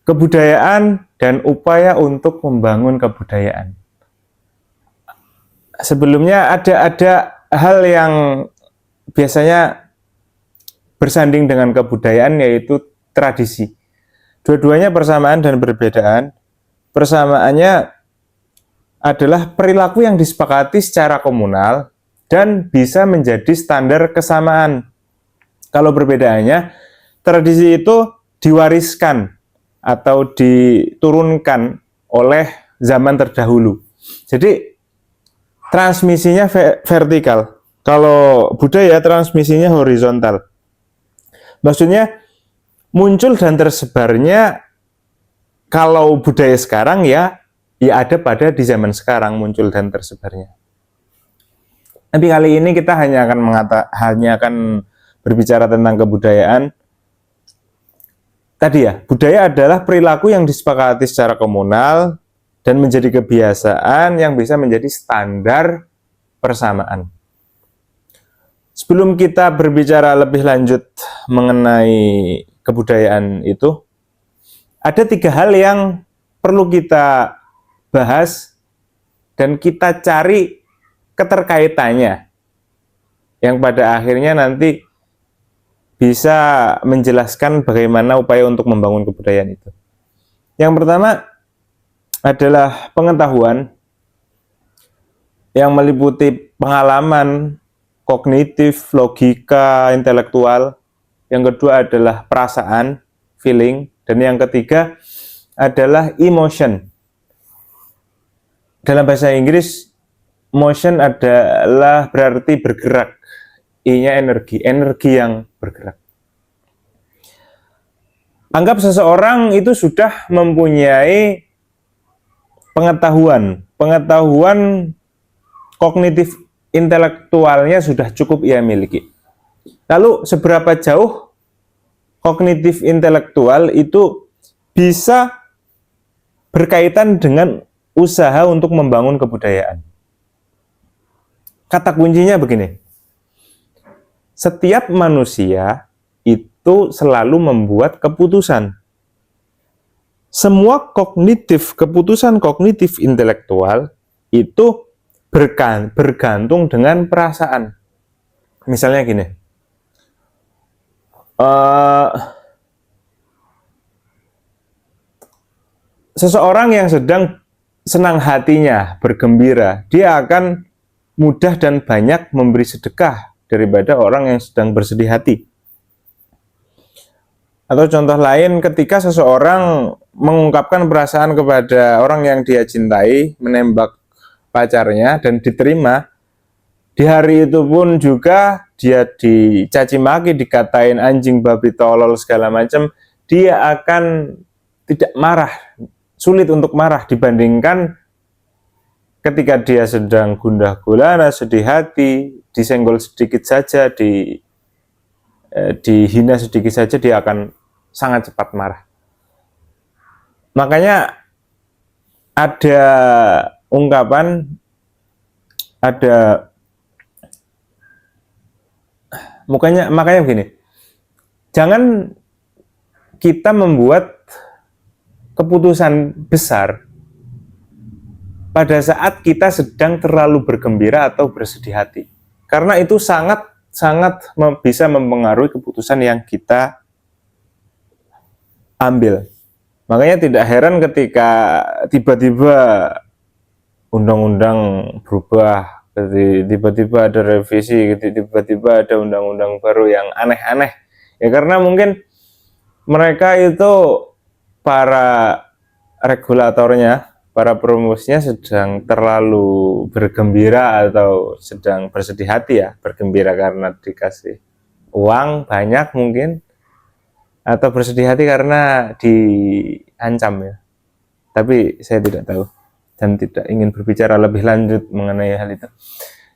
kebudayaan dan upaya untuk membangun kebudayaan. Sebelumnya ada hal yang biasanya bersanding dengan kebudayaan, yaitu tradisi. Dua-duanya persamaan dan perbedaan. Persamaannya adalah perilaku yang disepakati secara komunal dan bisa menjadi standar kesamaan. Kalau perbedaannya, tradisi itu diwariskan atau diturunkan oleh zaman terdahulu. Jadi transmisinya vertikal. Kalau budaya transmisinya horizontal. Maksudnya muncul dan tersebarnya, kalau budaya sekarang ya ada pada di zaman sekarang muncul dan tersebarnya. Tapi kali ini kita hanya akan berbicara tentang kebudayaan. Tadi ya, budaya adalah perilaku yang disepakati secara komunal dan menjadi kebiasaan yang bisa menjadi standar persamaan. Sebelum kita berbicara lebih lanjut mengenai kebudayaan itu, ada 3 hal yang perlu kita bahas dan kita cari keterkaitannya, yang pada akhirnya nanti bisa menjelaskan bagaimana upaya untuk membangun kebudayaan itu. Yang pertama adalah pengetahuan yang meliputi pengalaman, kognitif, logika, intelektual. Yang kedua adalah perasaan, feeling. Dan yang ketiga adalah emotion. Dalam bahasa Inggris, motion adalah berarti bergerak. I-nya energi yang bergerak. Anggap seseorang itu sudah mempunyai pengetahuan kognitif intelektualnya sudah cukup ia miliki. Lalu seberapa jauh kognitif intelektual itu bisa berkaitan dengan usaha untuk membangun kebudayaan? Kata kuncinya begini. Setiap manusia itu selalu membuat keputusan. Semua keputusan kognitif intelektual itu bergantung dengan perasaan. Misalnya gini, seseorang yang sedang senang hatinya, bergembira, dia akan mudah dan banyak memberi sedekah daripada orang yang sedang bersedih hati. Atau contoh lain, ketika seseorang mengungkapkan perasaan kepada orang yang dia cintai, menembak pacarnya dan diterima, di hari itu pun juga dia dicaci maki, dikatain anjing, babi, tolol, segala macam, dia akan tidak marah, sulit untuk marah dibandingkan ketika dia sedang gundah gulana, sedih hati, disenggol sedikit saja, dihina sedikit saja, dia akan sangat cepat marah. Makanya ada ungkapan, makanya begini, jangan kita membuat keputusan besar pada saat kita sedang terlalu bergembira atau bersedih hati, karena itu sangat bisa mempengaruhi keputusan yang kita ambil. Makanya tidak heran ketika tiba-tiba undang-undang berubah, tiba-tiba ada revisi, tiba-tiba ada undang-undang baru yang aneh-aneh. Ya karena mungkin mereka itu, para regulatornya, para perumusnya sedang terlalu bergembira atau sedang bersedih hati ya, bergembira karena dikasih uang banyak mungkin, atau bersedih hati karena diancam ya. Tapi saya tidak tahu dan tidak ingin berbicara lebih lanjut mengenai hal itu.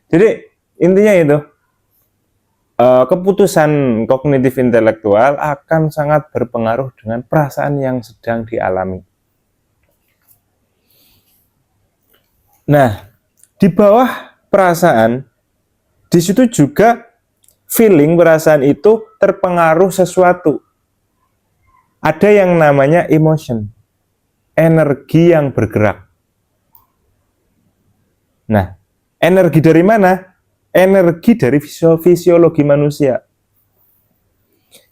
Jadi intinya itu, keputusan kognitif intelektual akan sangat berpengaruh dengan perasaan yang sedang dialami. Nah, di bawah perasaan, di situ juga feeling, perasaan itu terpengaruh sesuatu. ada yang namanya emotion, energi yang bergerak. Nah, energi dari mana? Energi dari fisiologi manusia.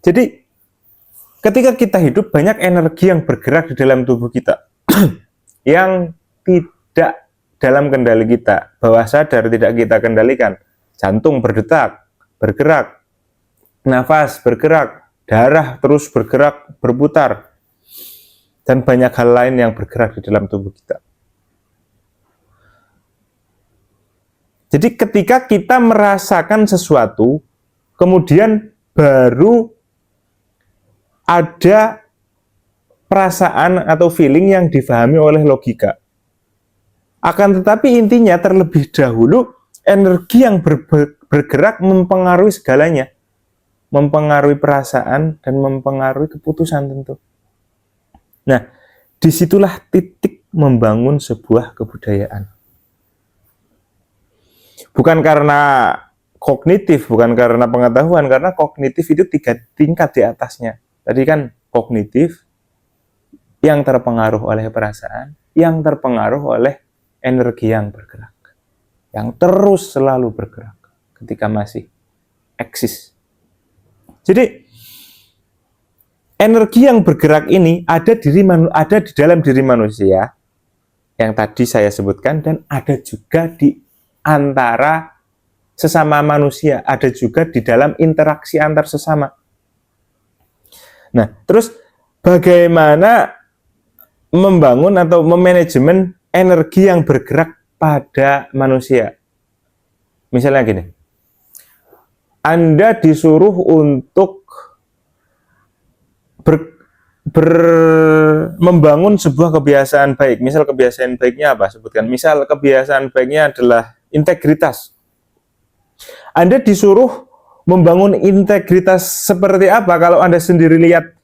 Jadi, ketika kita hidup, banyak energi yang bergerak di dalam tubuh kita yang tidak dalam kendali kita, bawah sadar tidak kita kendalikan. Jantung berdetak, bergerak, nafas bergerak, darah terus bergerak, berputar, dan banyak hal lain yang bergerak di dalam tubuh kita. Jadi ketika kita merasakan sesuatu, kemudian baru ada perasaan atau feeling yang difahami oleh logika. Akan tetapi intinya terlebih dahulu energi yang bergerak mempengaruhi segalanya. Mempengaruhi perasaan dan mempengaruhi keputusan tentu. Nah, disitulah titik membangun sebuah kebudayaan. Bukan karena kognitif, bukan karena pengetahuan, karena kognitif itu 3 tingkat di atasnya. Tadi kan kognitif, yang terpengaruh oleh perasaan, yang terpengaruh oleh energi yang bergerak, yang terus selalu bergerak ketika masih eksis. Jadi energi yang bergerak ini ada di dalam diri manusia yang tadi saya sebutkan, dan ada juga di antara sesama manusia, ada juga di dalam interaksi antar sesama. Nah, terus bagaimana membangun atau memanajemen energi yang bergerak pada manusia? Misalnya gini, Anda disuruh untuk membangun sebuah kebiasaan baik. Misal kebiasaan baiknya apa? Sebutkan. Misal kebiasaan baiknya adalah integritas. Anda disuruh membangun integritas seperti apa kalau Anda sendiri lihat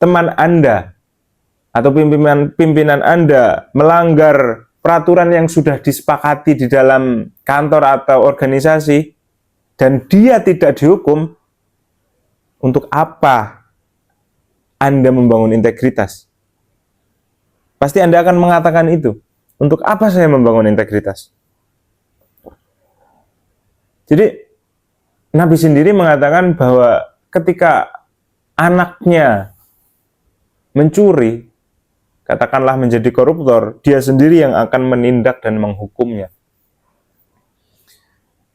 teman Anda atau pimpinan Anda melanggar peraturan yang sudah disepakati di dalam kantor atau organisasi dan dia tidak dihukum? Untuk apa Anda membangun integritas? Pasti Anda akan mengatakan itu. Untuk apa saya membangun integritas? Jadi Nabi sendiri mengatakan bahwa ketika anaknya mencuri, katakanlah menjadi koruptor, dia sendiri yang akan menindak dan menghukumnya.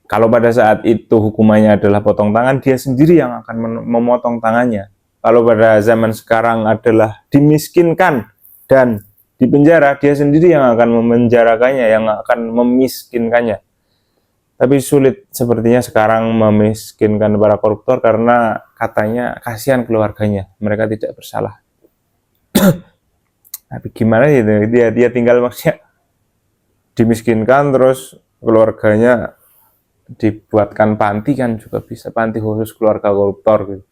Kalau pada saat itu hukumannya adalah potong tangan, dia sendiri yang akan memotong tangannya. Kalau pada zaman sekarang adalah dimiskinkan dan dipenjara, dia sendiri yang akan memenjarakannya, yang akan memiskinkannya. Tapi sulit sepertinya sekarang memiskinkan para koruptor karena katanya kasihan keluarganya, mereka tidak bersalah. Tapi gimana gitu, dia tinggal maksudnya dimiskinkan terus keluarganya dibuatkan panti kan juga bisa, panti khusus keluarga koruptor gitu.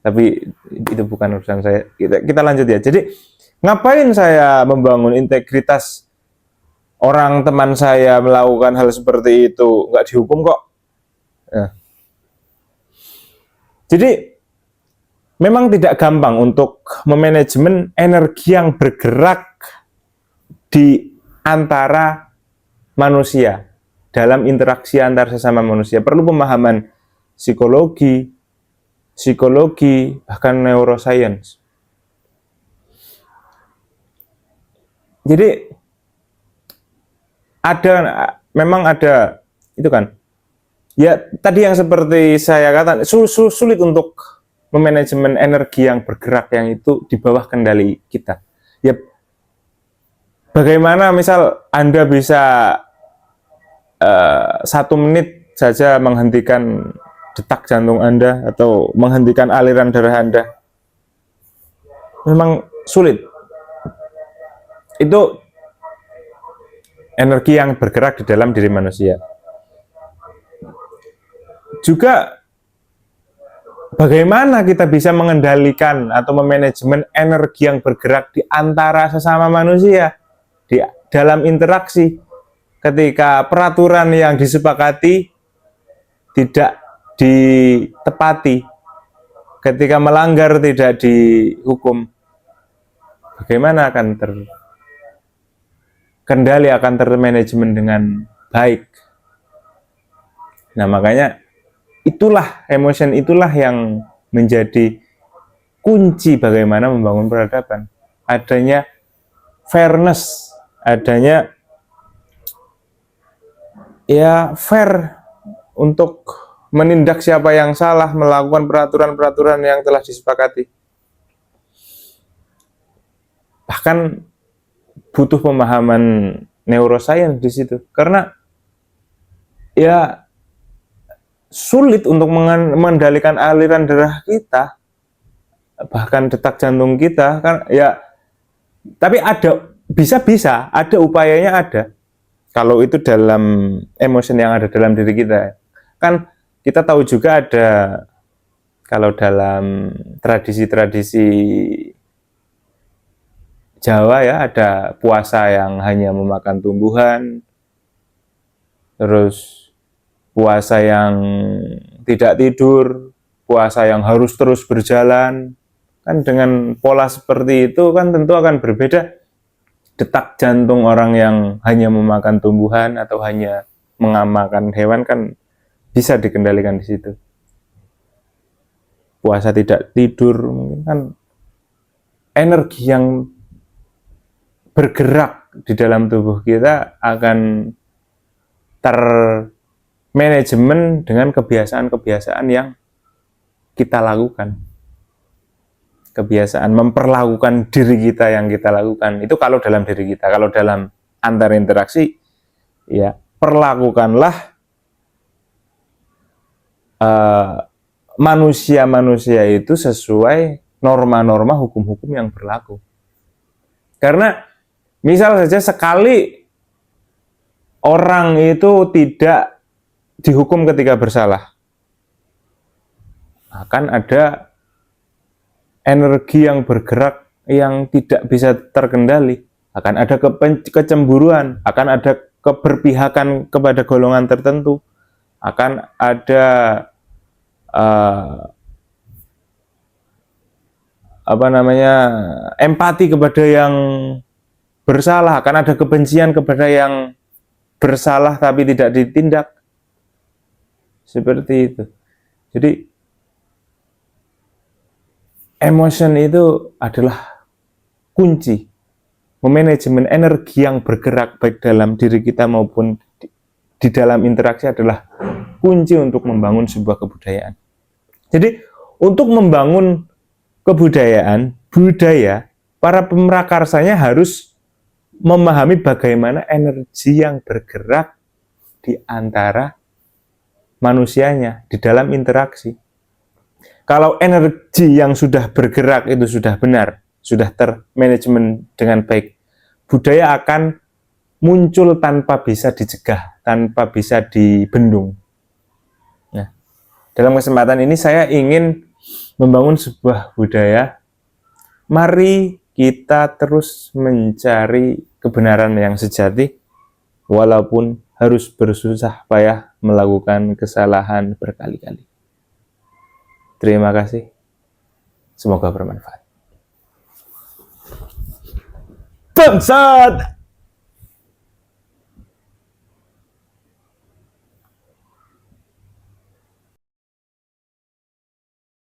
Tapi itu bukan urusan saya. Kita lanjut ya. Jadi ngapain saya membangun integritas? Orang teman saya melakukan hal seperti itu nggak dihukum kok. Ya. Jadi memang tidak gampang untuk memanajemen energi yang bergerak di antara manusia dalam interaksi antar sesama manusia. Perlu pemahaman psikologi, bahkan neuroscience. Jadi memang ada itu kan. Ya tadi yang seperti saya katakan, sulit untuk memanajemen energi yang bergerak yang itu di bawah kendali kita. Ya bagaimana misal Anda bisa 1 menit saja menghentikan detak jantung Anda atau menghentikan aliran darah Anda? Memang sulit. Itu energi yang bergerak di dalam diri manusia. Juga bagaimana kita bisa mengendalikan atau memanajemen energi yang bergerak di antara sesama manusia di dalam interaksi ketika peraturan yang disepakati tidak ditepati. ketika melanggar tidak dihukum, bagaimana akan terkendali, akan termanajemen dengan baik. Nah, makanya itulah emotion, itulah yang menjadi kunci bagaimana membangun peradaban. Adanya fairness, adanya ya fair untuk menindak siapa yang salah, melakukan peraturan-peraturan yang telah disepakati. Bahkan butuh pemahaman neuroscience di situ, karena ya sulit untuk mengendalikan aliran darah kita, bahkan detak jantung kita kan ya. Tapi ada, bisa ada upayanya, ada. Kalau itu dalam emosi yang ada dalam diri kita, kan kita tahu juga ada, kalau dalam tradisi-tradisi Jawa ya, ada puasa yang hanya memakan tumbuhan, terus puasa yang tidak tidur, puasa yang harus terus berjalan. Kan dengan pola seperti itu kan tentu akan berbeda detak jantung orang yang hanya memakan tumbuhan atau hanya mengamalkan hewan, kan bisa dikendalikan di situ. Puasa tidak tidur mungkin kan energi yang bergerak di dalam tubuh kita akan termanajemen dengan kebiasaan-kebiasaan yang kita lakukan. Kebiasaan memperlakukan diri kita yang kita lakukan. Itu kalau dalam diri kita. Kalau dalam antar interaksi, ya perlakukanlah manusia-manusia itu sesuai norma-norma hukum-hukum yang berlaku. Karena misal saja sekali orang itu tidak dihukum ketika bersalah, akan ada energi yang bergerak yang tidak bisa terkendali, akan ada kecemburuan, akan ada keberpihakan kepada golongan tertentu, akan ada empati kepada yang bersalah, akan ada kebencian kepada yang bersalah tapi tidak ditindak. Seperti itu. Jadi emotion itu adalah kunci memanajemen energi yang bergerak baik dalam diri kita maupun di dalam interaksi, adalah kunci untuk membangun sebuah kebudayaan. Jadi untuk membangun kebudayaan, budaya, para pemerakarsanya harus memahami bagaimana energi yang bergerak di antara manusianya di dalam interaksi. Kalau energi yang sudah bergerak itu sudah benar, sudah termanajemen dengan baik, budaya akan muncul tanpa bisa dicegah, tanpa bisa dibendung. Nah, dalam kesempatan ini saya ingin membangun sebuah budaya. Mari kita terus mencari kebenaran yang sejati, walaupun harus bersusah payah melakukan kesalahan berkali-kali. Terima kasih. Semoga bermanfaat. Bangsat!